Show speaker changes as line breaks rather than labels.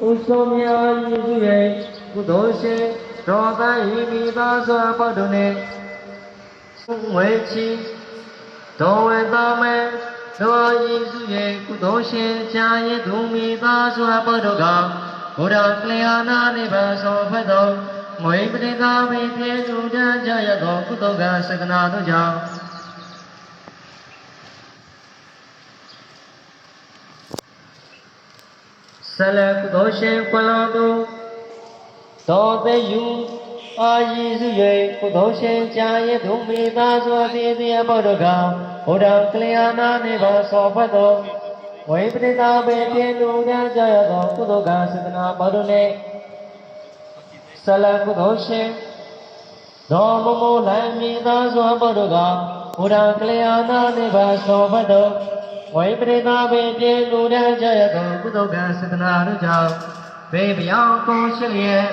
ဥသောမြာယေစုရဲ့ကုသိုလ်ရှင်တော်သန်ဤမိသားစွာပေါတုန်နှင့်ငွေချီတော်ဝေသားမဲတော်ယေစုရဲ့ကုသိုလ်ရှင်ချာယေသူမိသားစွာပေါတုန်ကဘုရားကလျာဏနိဗ္ဗာန်ဆောင်ဖက်တော်ငွေပရိသာမိပြေသူတန်းကြရသောကုသိုလ်ကစကနာတို့ကြောင့်ဆလကုသိုလ်ရှင်ကွန်လာတို့တော်သေးယူအာယေစုရဲ့ကုသိုလ်ရှင်ကြာရဲ့သူမိသားစွာသေးသေးဘောတော်ကဘုရားကလျာဏနိဗ္ဗာန်ဆောင်ဖက်တော်ဝိပရိသဘေပြေလူတန်းကြရသောကုသိုလ်ကစေတနာဘောတော်နှင့်ဆလကုသိုလ်ရှင်တော်မမိုးလည်းမိသားစွာဘောတော်ကဘုရားကလျာဏနိဗ္ဗာန်ဆောင်ဖက်တော်ဝိပရိသဘေပြေလူတန်းကြရသောကုသိုလ်ကစေတနာတို့ကြောင့်ဘေးပြောင်းကုန်ရှိလျက်